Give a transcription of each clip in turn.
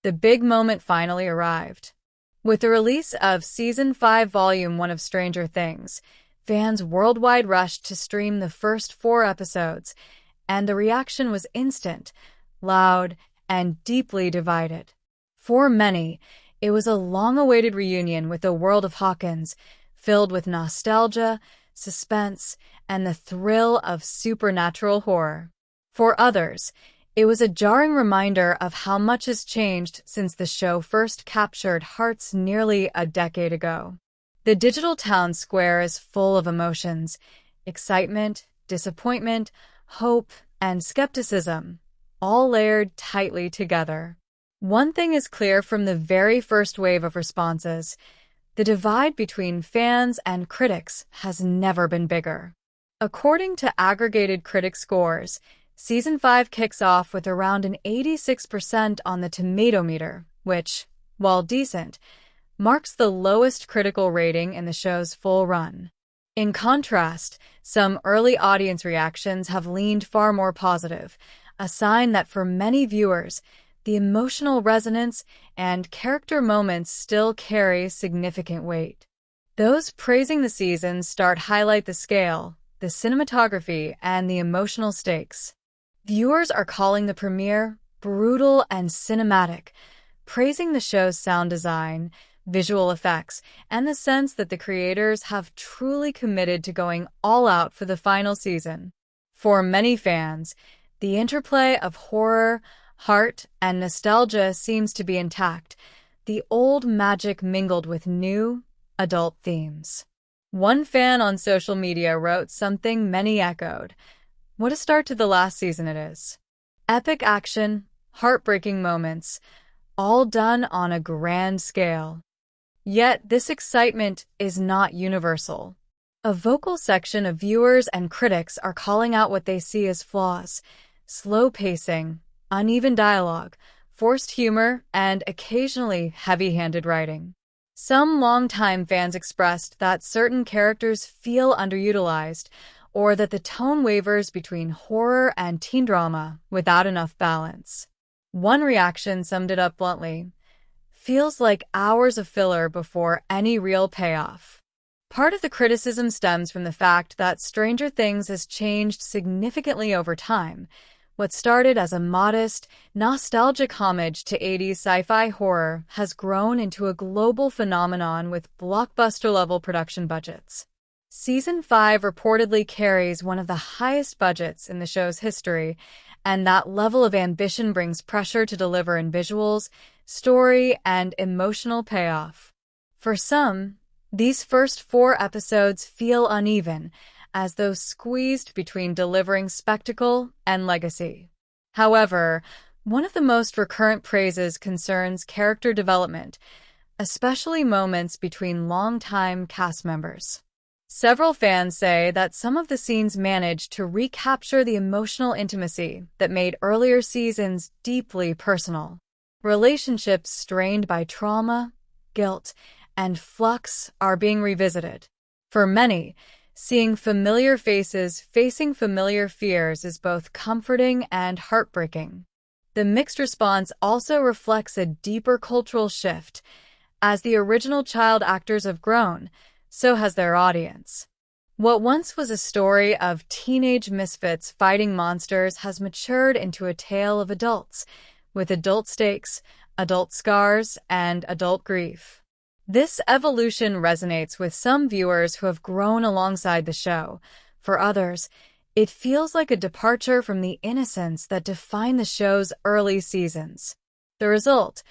The big moment finally arrived. With the release of Season 5, Volume 1 of Stranger Things, fans worldwide rushed to stream the first 4 episodes, and the reaction was instant, loud, and deeply divided. For many, it was a long-awaited reunion with the world of Hawkins, filled with nostalgia, suspense, and the thrill of supernatural horror. For others, it was a jarring reminder of how much has changed since the show first captured hearts nearly a decade ago. The digital town square is full of emotions: excitement, disappointment, hope, and skepticism, all layered tightly together. One thing is clear from the very first wave of responses: the divide between fans and critics has never been bigger. According to aggregated critic scores, Season 5 kicks off with around an 86% on the tomato meter, which, while decent, marks the lowest critical rating in the show's full run. In contrast, some early audience reactions have leaned far more positive, a sign that for many viewers, the emotional resonance and character moments still carry significant weight. Those praising the season highlight the scale, the cinematography, and the emotional stakes. Viewers are calling the premiere brutal and cinematic, praising the show's sound design, visual effects, and the sense that the creators have truly committed to going all out for the final season. For many fans, the interplay of horror, heart, and nostalgia seems to be intact, the old magic mingled with new, adult themes. One fan on social media wrote something many echoed: "What a start to the last season it is. Epic action, heartbreaking moments, all done on a grand scale." Yet this excitement is not universal. A vocal section of viewers and critics are calling out what they see as flaws: slow pacing, uneven dialogue, forced humor, and occasionally heavy-handed writing. Some longtime fans expressed that certain characters feel underutilized, or that the tone wavers between horror and teen drama without enough balance. One reaction summed it up bluntly: "Feels like hours of filler before any real payoff." Part of the criticism stems from the fact that Stranger Things has changed significantly over time. What started as a modest, nostalgic homage to 80s sci-fi horror has grown into a global phenomenon with blockbuster-level production budgets. Season 5 reportedly carries one of the highest budgets in the show's history, and that level of ambition brings pressure to deliver in visuals, story, and emotional payoff. For some, these first 4 episodes feel uneven, as though squeezed between delivering spectacle and legacy. However, one of the most recurrent praises concerns character development, especially moments between longtime cast members. Several fans say that some of the scenes managed to recapture the emotional intimacy that made earlier seasons deeply personal. Relationships strained by trauma, guilt, and flux are being revisited. For many, seeing familiar faces facing familiar fears is both comforting and heartbreaking. The mixed response also reflects a deeper cultural shift. As the original child actors have grown, so has their audience. What once was a story of teenage misfits fighting monsters has matured into a tale of adults, with adult stakes, adult scars, and adult grief. This evolution resonates with some viewers who have grown alongside the show. For others, it feels like a departure from the innocence that defined the show's early seasons. The result: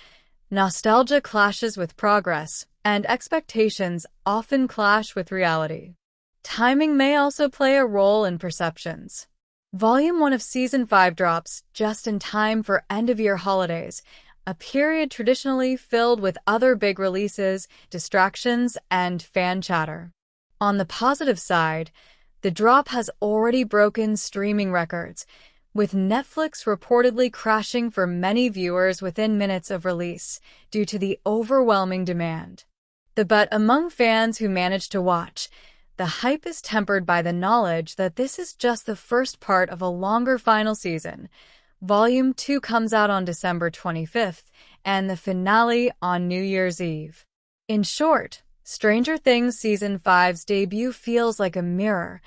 nostalgia clashes with progress, and expectations often clash with reality. Timing may also play a role in perceptions. Volume 1 of Season 5 drops just in time for end-of-year holidays, a period traditionally filled with other big releases, distractions, and fan chatter. On the positive side, the drop has already broken streaming records, with Netflix reportedly crashing for many viewers within minutes of release due to the overwhelming demand. But among fans who managed to watch, the hype is tempered by the knowledge that this is just the first part of a longer final season. Volume 2 comes out on December 25th, and the finale on New Year's Eve. In short, Stranger Things Season 5's debut feels like a mirror,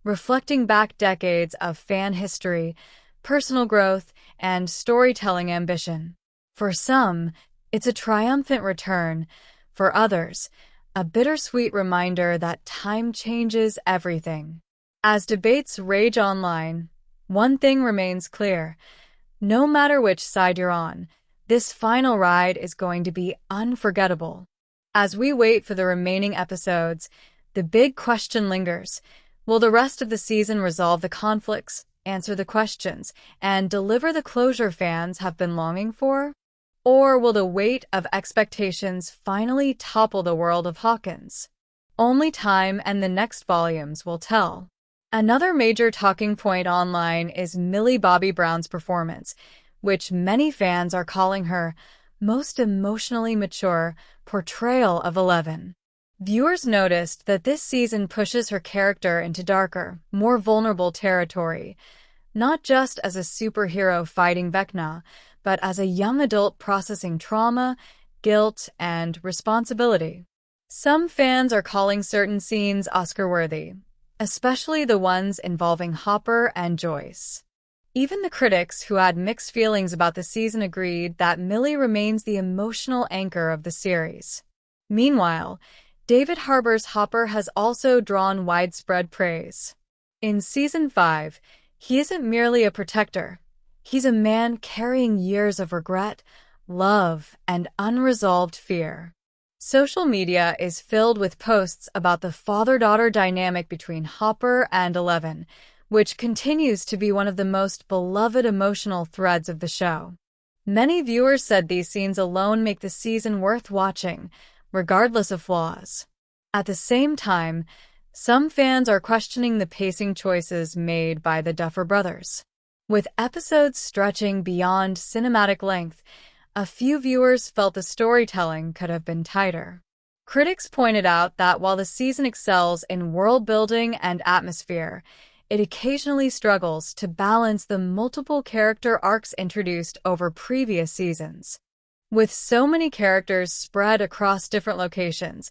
reflecting back decades of fan history, personal growth, and storytelling ambition. For some, it's a triumphant return. For others, a bittersweet reminder that time changes everything. As debates rage online, one thing remains clear. No matter which side you're on, this final ride is going to be unforgettable. As we wait for the remaining episodes, the big question lingers. Will the rest of the season resolve the conflicts, answer the questions, and deliver the closure fans have been longing for? Or will the weight of expectations finally topple the world of Hawkins? Only time and the next volumes will tell. Another major talking point online is Millie Bobby Brown's performance, which many fans are calling her most emotionally mature portrayal of Eleven. Viewers noticed that this season pushes her character into darker, more vulnerable territory, not just as a superhero fighting Vecna, but as a young adult processing trauma, guilt, and responsibility. Some fans are calling certain scenes Oscar-worthy, especially the ones involving Hopper and Joyce. Even the critics who had mixed feelings about the season agreed that Millie remains the emotional anchor of the series. Meanwhile, David Harbour's Hopper has also drawn widespread praise. In Season 5, he isn't merely a protector. He's a man carrying years of regret, love, and unresolved fear. Social media is filled with posts about the father-daughter dynamic between Hopper and Eleven, which continues to be one of the most beloved emotional threads of the show. Many viewers said these scenes alone make the season worth watching, regardless of flaws. At the same time, some fans are questioning the pacing choices made by the Duffer Brothers. With episodes stretching beyond cinematic length, a few viewers felt the storytelling could have been tighter. Critics pointed out that while the season excels in world-building and atmosphere, it occasionally struggles to balance the multiple character arcs introduced over previous seasons. With so many characters spread across different locations,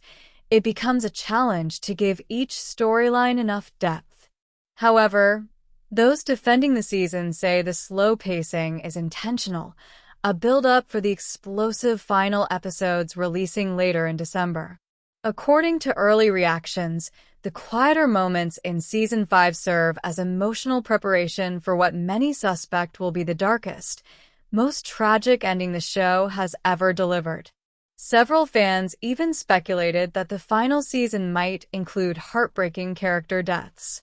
it becomes a challenge to give each storyline enough depth. However, those defending the season say the slow pacing is intentional, a build-up for the explosive final episodes releasing later in December. According to early reactions, the quieter moments in Season 5 serve as emotional preparation for what many suspect will be the darkest, most tragic ending the show has ever delivered. Several fans even speculated that the final season might include heartbreaking character deaths.